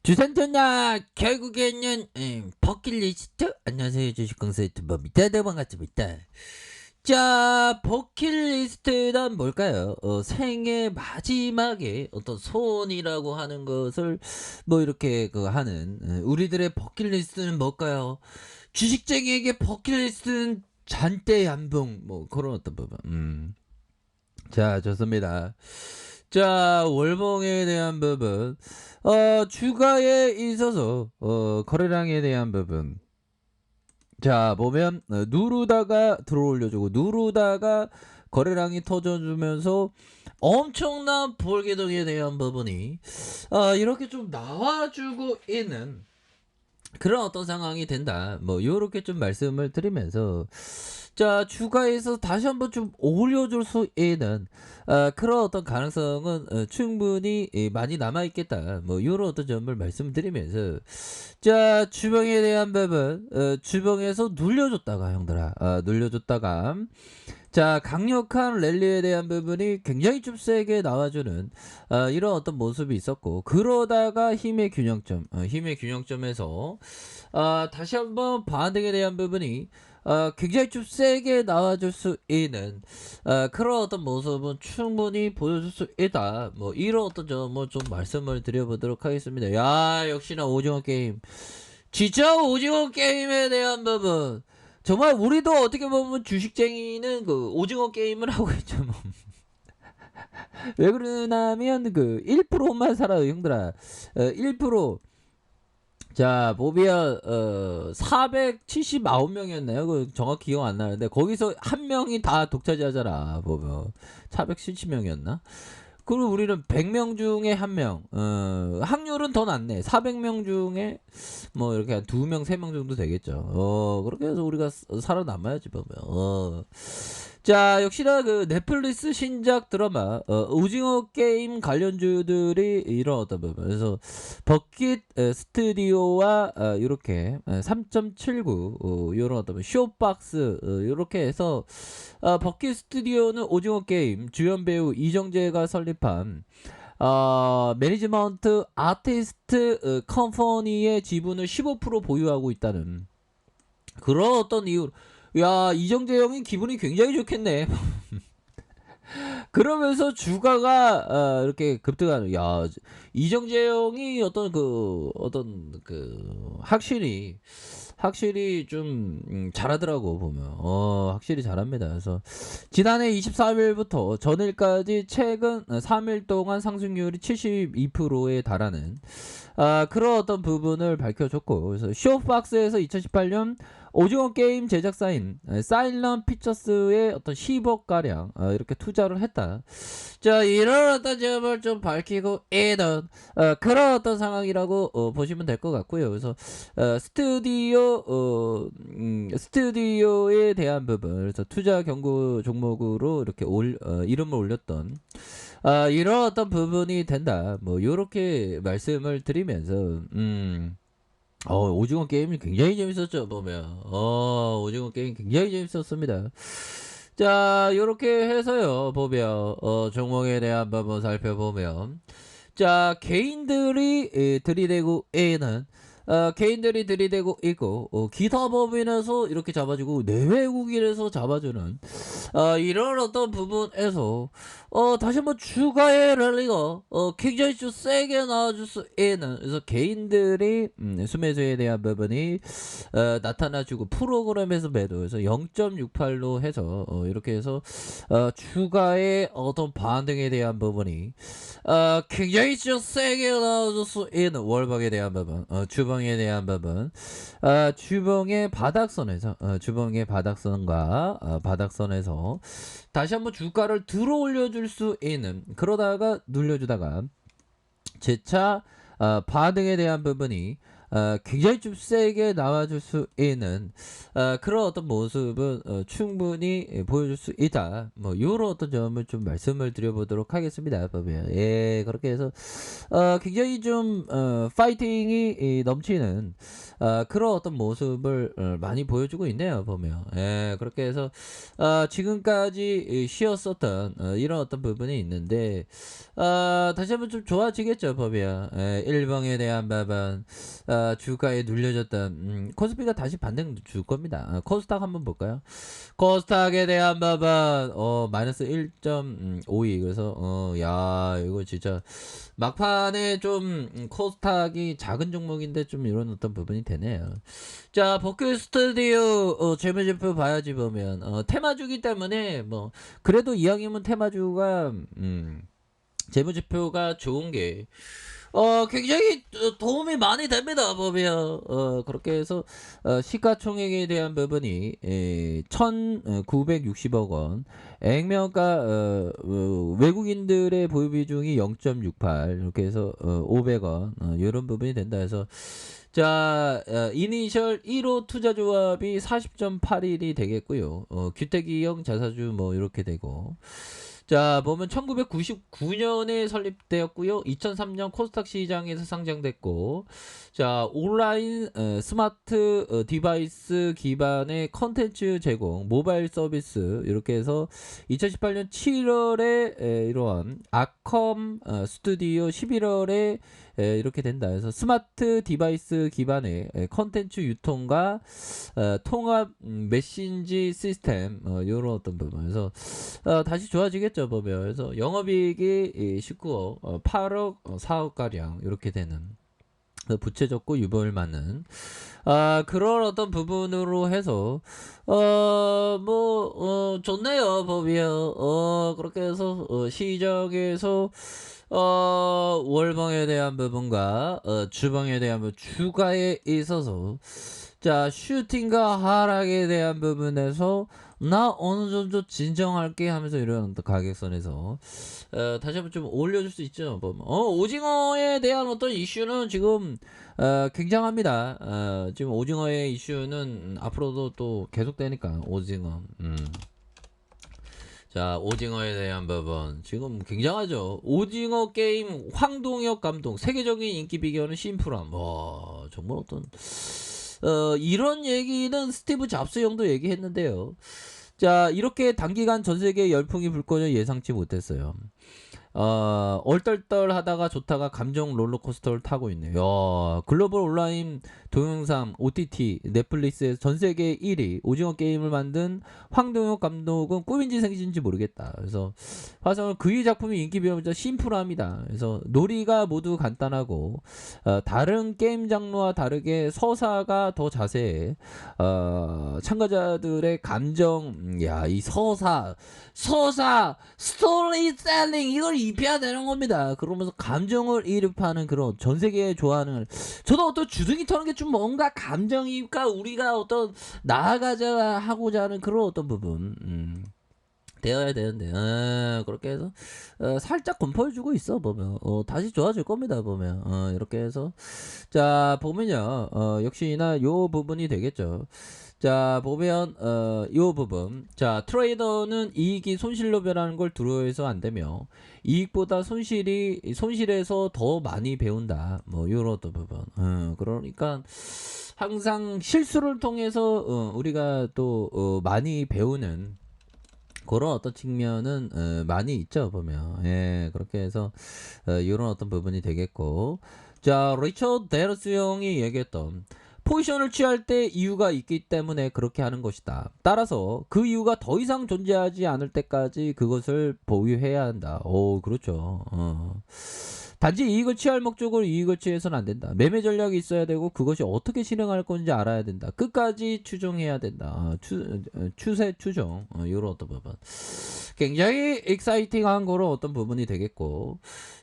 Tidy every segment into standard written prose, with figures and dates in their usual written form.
주산전야 결국에는 버킷리스트. 안녕하세요, 주식강사 유튜버입니다. 네, 반갑습니다. 자, 버킷리스트란 뭘까요? 생애 마지막에 어떤 소원이라고 하는 것을 뭐 이렇게 하는 우리들의 버킷리스트는 뭘까요? 주식쟁이에게 버킷리스트는 잔대 연봉, 뭐 그런 어떤 부분. 자, 좋습니다. 자, 월봉에 대한 부분. 주가에 있어서 거래량에 대한 부분. 자, 보면 누르다가 들어올려주고 누르다가 거래량이 터져주면서 엄청난 볼계동에 대한 부분이 이렇게 좀 나와주고 있는 그런 어떤 상황이 된다. 뭐 요렇게 좀 말씀을 드리면서, 자, 주가에서 다시 한번 좀 올려줄 수 있는 그런 어떤 가능성은 충분히 많이 남아 있겠다. 뭐 요런 어떤 점을 말씀드리면서, 자, 주봉에 대한 부분, 주봉에서 눌려줬다가 형들아, 눌려줬다가, 자, 강력한 랠리에 대한 부분이 굉장히 좀 세게 나와주는 이런 어떤 모습이 있었고, 그러다가 힘의 균형점에서 다시 한번 반등에 대한 부분이 굉장히 좀 세게 나와줄 수 있는 그런 어떤 모습은 충분히 보여줄 수 있다. 뭐 이런 어떤 점을 좀 말씀을 드려보도록 하겠습니다. 야, 역시나 오징어 게임. 진짜 오징어 게임에 대한 부분. 정말 우리도 어떻게 보면 주식쟁이는 그 오징어 게임을 하고 있죠. 뭐. 왜 그러냐면 그 1%만 살아요, 형들아. 1%. 자, 보비아 479명이었나요? 그 정확히 기억 안 나는데 거기서 한 명이 다 독차지하잖아. 보면 470명이었나? 그리고 우리는 100명 중에 한 명. 확률은 더 낮네. 400명 중에 뭐 이렇게 한 2명, 3명 정도 되겠죠. 그렇게 해서 우리가 살아남아야지 보면. 자, 역시나 그 넷플릭스 신작 드라마 오징어 게임 관련주들이 이런 어떤 부분에서 버킷 스튜디오와 이렇게 3.79 이런 어떤 쇼박스 이렇게 해서 버킷 스튜디오는 오징어 게임 주연 배우 이정재가 설립한 매니지먼트 아티스트 컴퍼니의 지분을 15% 보유하고 있다는 그런 어떤 이유. 야, 이정재 형이 기분이 굉장히 좋겠네. 그러면서 주가가 이렇게 급등하는. 야, 이정재 형이 확실히 좀 잘하더라고 보면. 확실히 잘합니다. 그래서 지난해 23일부터 전일까지 최근 3일 동안 상승률이 72%에 달하는 그런 어떤 부분을 밝혀줬고, 그래서 쇼박스에서 2018년 오징어 게임 제작사인 사일런 피처스의 어떤 10억 가량 이렇게 투자를 했다. 자, 이런 어떤 점을 좀 밝히고 있는 그런 어떤 상황이라고 보시면 될 것 같고요. 그래서 스튜디오에 대한 부분, 그래서 투자 경고 종목으로 이렇게 이름을 올렸던 이런 어떤 부분이 된다. 뭐 요렇게 말씀을 드리면서 오징어 게임이 굉장히 재밌었죠, 보면. 오징어 게임 굉장히 재밌었습니다. 자, 요렇게 해서요, 보면, 종목에 대한 부분 살펴보면. 자, 개인들이 들이대고 있고, 기타 법인에서 이렇게 잡아주고, 내외국인에서 잡아주는, 이런 어떤 부분에서, 다시 한번 주가의 랠리가, 굉장히 좀 세게 나와줄 수 있는, 그래서 개인들이, 수매수에 대한 부분이, 나타나주고, 프로그램에서 매도해서 0.68로 해서, 이렇게 해서, 주가의 어떤 반등에 대한 부분이, 굉장히 좀 세게 나와줄 수 있는 월박에 대한 부분, 주봉에 대한 부분, 주봉의 바닥선에서, 주봉의 바닥선과 바닥선에서 다시 한번 주가를 들어 올려줄 수 있는, 그러다가 눌려주다가 재차 반등에 대한 부분이 굉장히 좀 세게 나와줄 수 있는 그런 어떤 모습은 충분히 보여줄 수 있다. 뭐 요런 어떤 점을 좀 말씀을 드려보도록 하겠습니다. 보면 예 그렇게 해서 굉장히 좀 파이팅이 넘치는 그런 어떤 모습을 많이 보여주고 있네요. 보면 예 그렇게 해서 지금까지 쉬었었던 이런 어떤 부분이 있는데 다시 한번 좀 좋아지겠죠. 보면 예, 일방에 대한 부분 주가에 눌려졌던 코스피가 다시 반등 줄 겁니다. 코스닥 한번 볼까요? 코스닥에 대한 부분 마이너스 1.52 그래서 야 이거 진짜 막판에 좀 코스닥이 작은 종목인데 좀 이런 어떤 부분이 되네요. 자 버큐 스튜디오 재무제표 봐야지 보면 테마주기 때문에 뭐 그래도 이왕이면 테마주가 재무제표가 좋은 게 굉장히 도움이 많이 됩니다. 보면 그렇게 해서 시가총액에 대한 부분이 1,960억 원, 액면가 외국인들의 보유 비중이 0.68 이렇게 해서 500원 이런 부분이 된다 해서 자 이니셜 1호 투자조합이 40.81이 되겠고요. 규택이형 자사주 뭐 이렇게 되고 자 보면 1999년에 설립되었고요. 2003년 코스닥 시장에서 상장됐고 자 온라인 스마트 디바이스 기반의 컨텐츠 제공 모바일 서비스 이렇게 해서 2018년 7월에 이러한 아컴 스튜디오 11월에 이렇게 된다. 그래서 스마트 디바이스 기반의 컨텐츠 유통과 통합 메신지 시스템 이런 어떤 부분에서 다시 좋아지겠죠. 보면 그래서 영업이익이 19억 8억 4억 가량 이렇게 되는 부채 적고 유보율 많은 그런 어떤 부분으로 해서 좋네요. 보면 그렇게 해서 시장에서 월봉에 대한 부분과 주봉에 대한 부분 주가에 있어서 자 슈팅과 하락에 대한 부분에서 나 어느 정도 진정할게 하면서 이런 가격선에서 다시 한번 좀 올려줄 수 있죠. 오징어에 대한 어떤 이슈는 지금 굉장합니다. 지금 오징어의 이슈는 앞으로도 또 계속되니까 오징어. 자 오징어에 대한 부분 지금 굉장하죠. 오징어 게임 황동혁 감독 세계적인 인기 비결은 심플함. 와 정말 어떤 이런 얘기는 스티브 잡스 형도 얘기했는데요. 자 이렇게 단기간 전세계 열풍이 불 거냐 예상치 못했어요. 얼떨떨 하다가 좋다가 감정 롤러코스터를 타고 있네요. 야, 글로벌 온라인 동영상 OTT 넷플릭스에서 전세계 1위 오징어 게임을 만든 황동혁 감독은 꿈인지 생신지 모르겠다. 그래서 화성을 그의 작품이 인기 비율보다 심플합니다. 그래서 놀이가 모두 간단하고 다른 게임 장르와 다르게 서사가 더 자세해. 참가자들의 감정 야 이 서사 스토리텔링 이걸 입혀야 되는 겁니다. 그러면서 감정을 이입하는 그런 전 세계에 좋아하는 저도 어떤 주둥이 터는 게 좀 뭔가 감정이니까 우리가 어떤 나아가자 하고자 하는 그런 어떤 부분 되어야 되는데 그렇게 해서 살짝 건포해주고 있어 보면 다시 좋아질 겁니다. 보면 이렇게 해서 자 보면요 역시나 요 부분이 되겠죠. 자 보면 요 부분 자 트레이더는 이익이 손실로 변하는 걸 두려워해서 안 되며 이익보다 손실에서 더 많이 배운다 뭐 요런 어떤 부분 그러니까 항상 실수를 통해서 우리가 또 많이 배우는 그런 어떤 측면은 많이 있죠 보면 예 그렇게 해서 이런 어떤 부분이 되겠고 자 리처드 데러스 형이 얘기했던 포지션을 취할 때 이유가 있기 때문에 그렇게 하는 것이다. 따라서 그 이유가 더 이상 존재하지 않을 때까지 그것을 보유해야 한다. 오 그렇죠. 단지 이익을 취할 목적으로 이익을 취해서는 안 된다. 매매 전략이 있어야 되고 그것이 어떻게 실행할 건지 알아야 된다. 끝까지 추종해야 된다. 추세 추종 이런 어떤 부분 굉장히 익사이팅한 거로 어떤 부분이 되겠고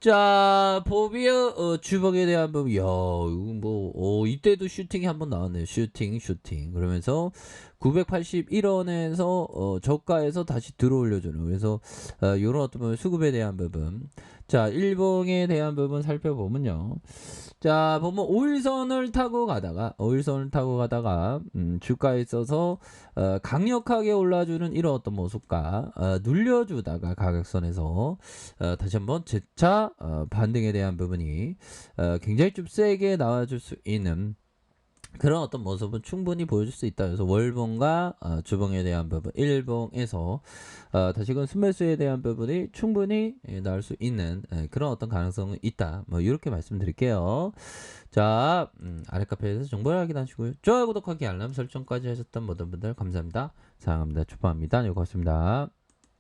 자 보비어 주먹에 대한 부분 야 이거 뭐 이때도 슈팅이 한번 나왔네요. 슈팅 그러면서 981원에서 저가에서 다시 들어올려주는, 그래서 요런 어떤 부분 수급에 대한 부분. 자, 일봉에 대한 부분 살펴보면요. 자, 보면 오일선을 타고 가다가 주가에 있어서 강력하게 올라주는 이런 어떤 모습과 눌려주다가 가격선에서 다시 한번 재차 반등에 대한 부분이 굉장히 좀 세게 나와줄 수 있는 그런 어떤 모습은 충분히 보여줄 수 있다. 그래서 월봉과 주봉에 대한 부분, 일봉에서 다시금 순매수에 대한 부분이 충분히 나올 수 있는 그런 어떤 가능성은 있다. 뭐 이렇게 말씀드릴게요. 자, 아래 카페에서 정보를 확인하시고요. 좋아요, 구독하기, 알람 설정까지 하셨던 모든 분들 감사합니다. 사랑합니다. 축복합니다. 네, 고맙습니다.